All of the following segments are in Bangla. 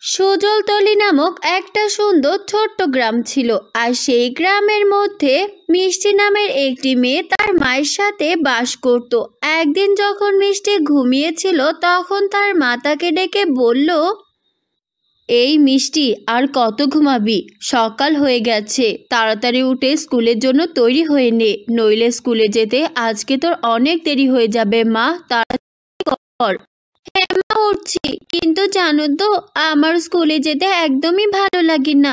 সুজলতলি নামক একটা সুন্দর ছোট্ট গ্রাম ছিল। আর সেই গ্রামের মধ্যে মিষ্টি নামের একটি মেয়ে তার মায়ের সাথে বাস করত। একদিন যখন মিষ্টি ঘুমিয়েছিল তখন তার মা তাকে ডেকে বলল, এই মিষ্টি, আর কত ঘুমাবি? সকাল হয়ে গেছে, তাড়াতাড়ি উঠে স্কুলের জন্য তৈরি হয়ে নে, নইলে স্কুলে যেতে আজকে তোর অনেক দেরি হয়ে যাবে। মা, তাড়াতাড়ি কর। হ্যাঁ মা, উঠছি, কিন্তু জানো তো আমার স্কুলে যেতে একদমই ভালো লাগে না।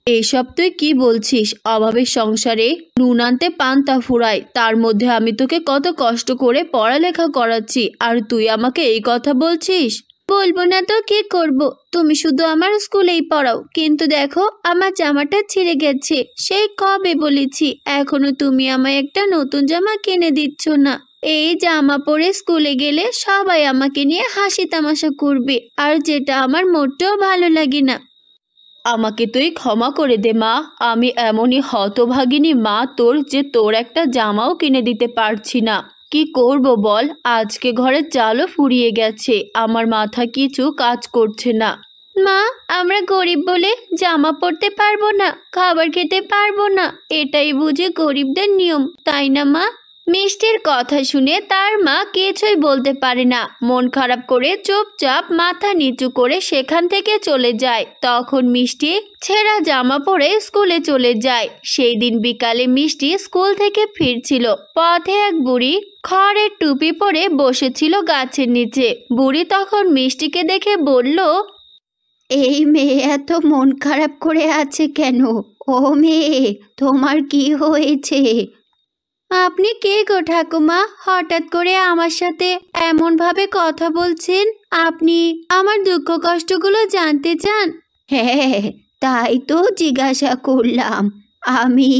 এইসব তুই কি বলছিস? অভাবের সংসারে নুন আনতে পান্তা ফুরায়, তার মধ্যে আমি তোকে কত কষ্ট করে পড়ালেখা করাচ্ছি, আর তুই আমাকে এই কথা বলছিস? বলবো না তো কি করব? তুমি শুধু আমার স্কুলেই পড়াও, কিন্তু দেখো আমার জামাটা ছিঁড়ে গেছে। সেই কবে বলেছি, এখনো তুমি আমায় একটা নতুন জামা কিনে দিচ্ছ না। এই জামা পরে স্কুলে গেলে সবাই আমাকে নিয়ে হাসি তামাশা করবে, আর যেটা আমার মোটেও ভালো লাগে না। আমাকে তুই ক্ষমা করে দে মা, আমি এমনই হতভাগিনী মা তোর, যে তোর একটা জামাও কিনে দিতে পারছি না। কি করব বল, আজকে ঘরের চালও ফুরিয়ে গেছে, আমার মাথা কিছু কাজ করছে না। মা, আমরা গরিব বলে জামা পরতে পারবো না, খাবার খেতে পারবো না, এটাই বুঝি গরিবদের নিয়ম, তাই না মা? মিষ্টির কথা শুনে তার মা কিছুই বলতে পারে না, মন খারাপ করে চুপচাপ মাথা নিচু করে সেখান থেকে চলে যায়। তখন মিষ্টি ছেঁড়া জামা পরে স্কুলে চলে যায়। সেই দিন বিকালে মিষ্টি স্কুল থেকে ফিরছিল, পথে এক বুড়ি খড়ের টুপি পরে বসেছিল গাছের নিচে। বুড়ি তখন মিষ্টিকে দেখে বলল, এই মেয়ে এত মন খারাপ করে আছে কেন? ও মেয়ে, তোমার কি হয়েছে? আপনি কে গো ঠাকুমা? হঠাৎ করে আমার সাথে এমন ভাবে কথা বলছেন? আপনি আমার দুঃখ কষ্টগুলো জানতে চান? হ্যাঁ, তাই তো জিজ্ঞাসা করলাম। আমি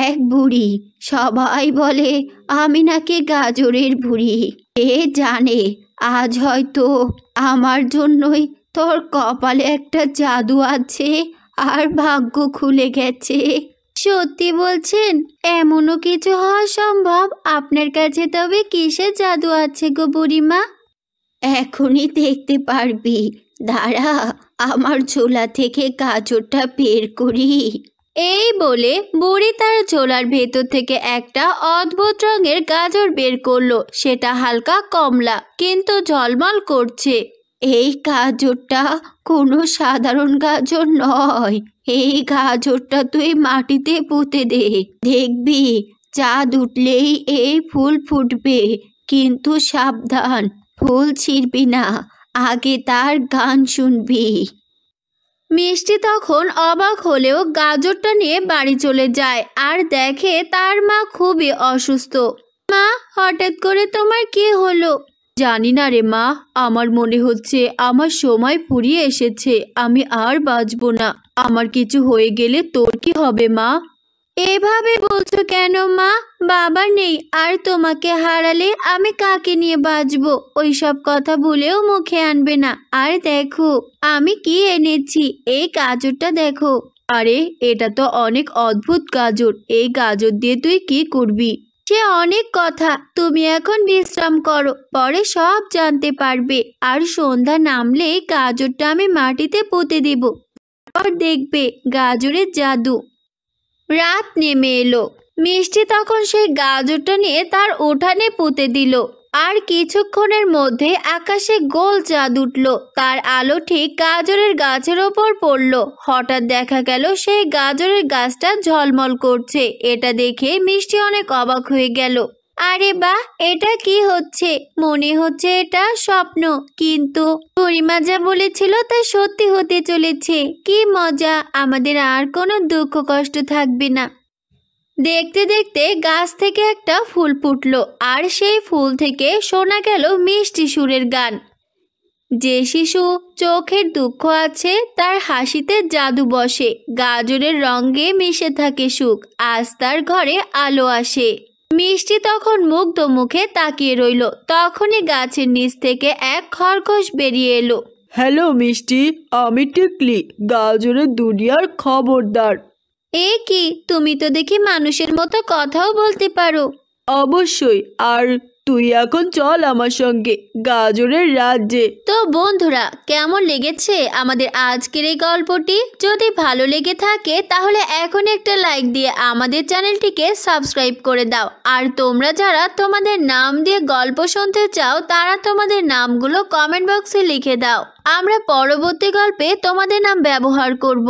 এক বুড়ি, সবাই বলে আমি নাকি গাজরের বুড়ি। কে জানে, আজ হয়তো আমার জন্যই তোর কপালে একটা জাদু আছে, আর ভাগ্য খুলে গেছে। সত্যি বলছেন? এমনও কিছু হওয়া সম্ভব? আপনার কাছে তবে কিসের জাদু আছে গো বুড়িমা? এখনই দেখতে পারবি, দাঁড়া, আমার ঝোলা থেকে গাজরটা বের করি। এই বলে বুড়ি তার ঝোলার ভেতর থেকে একটা অদ্ভুত রঙের গাজর বের করলো। সেটা হালকা কমলা, কিন্তু ঝলমল করছে। এই গাজরটা কোনো সাধারণ গাজর নয়, এই গাজরটা তুই মাটিতে পুঁতে দে, দেখবি চাঁদ উঠলেই এই ফুল ফুটবে। কিন্তু সাবধান, ফুল ছিঁড়বি না, আগে তার গান শুনবি। মিষ্টি তখন অবাক হলেও গাজরটা নিয়ে বাড়ি চলে যায়, আর দেখে তার মা খুবই অসুস্থ। মা, হঠাৎ করে তোমার কি হলো? জানি না রে মা, আমার মনে হচ্ছে আমার সময় ফুরিয়ে এসেছে, আমি আর বাঁচবো না। আমার কিছু হয়ে গেলে তোর কি হবে মা? এভাবে বলছো কেন মা? বাবা নেই, আর তোমাকে হারালে আমি কাকে নিয়ে বাঁচবো? ওইসব কথা ভুলেও মুখে আনবে না। আর দেখো আমি কি এনেছি, এই গাজরটা দেখো। আরে, এটা তো অনেক অদ্ভুত গাজর, এই গাজর দিয়ে তুই কি করবি? সে অনেক কথা, তুমি এখন বিশ্রাম করো, পরে সব জানতে পারবে। আর সন্ধ্যা নামলেই গাজরটা আমি মাটিতে পুঁতে দেব, তারপর দেখবে গাজরের জাদু। রাত নেমে এলো। মিষ্টি তখন সেই গাজরটা নিয়ে তার উঠানে পুঁতে দিল, আর কিছুক্ষণের মধ্যে আকাশে গোল চাঁদ উঠল। তার আলো ঠিক গাজরের গাছের ওপর পড়ল। হঠাৎ দেখা গেল সেই গাজরের গাছটা ঝলমল করছে। এটা দেখে মিষ্টি অনেক অবাক হয়ে গেল। আরে বাহ, এটা কি হচ্ছে? মনে হচ্ছে এটা স্বপ্ন, কিন্তু বুড়িমা যা বলেছিল তা সত্যি হতে চলেছে। কি মজা, আমাদের আর কোনো দুঃখ কষ্ট থাকবে না। দেখতে দেখতে গাছ থেকে একটা ফুল ফুটলো, আর সেই ফুল থেকে শোনা গেল মিষ্টি সুরের গান। যে শিশু চোখের দুঃখ আছে, তার হাসিতে জাদু বসে, গাজরের রঙে মিশে থাকে সুখ, আজ তার ঘরে আলো আসে। মিষ্টি তখন মুগ্ধ মুখে তাকিয়ে রইল। তখনই গাছের নিচ থেকে এক খরগোশ বেরিয়ে এলো। হ্যালো মিষ্টি, আমি টিকলি, গাজরের দুনিয়ার খবরদার। এ কি, তুমি তো দেখি মানুষের মতো কথাও বলতে পারো। অবশ্যই, আর তুই এখন চল আমার সঙ্গে গাজরের রাজ্যে। তো বন্ধুরা, কেমন লেগেছে আমাদের আজকের এই গল্পটি? যদি ভালো লেগে থাকে তাহলে এখন একটা লাইক দিয়ে আমাদের চ্যানেলটিকে সাবস্ক্রাইব করে দাও। আর তোমরা যারা তোমাদের নাম দিয়ে গল্প শুনতে চাও তারা তোমাদের নামগুলো কমেন্ট বক্সে লিখে দাও। আমরা পরবর্তী গল্পে তোমাদের নাম ব্যবহার করব।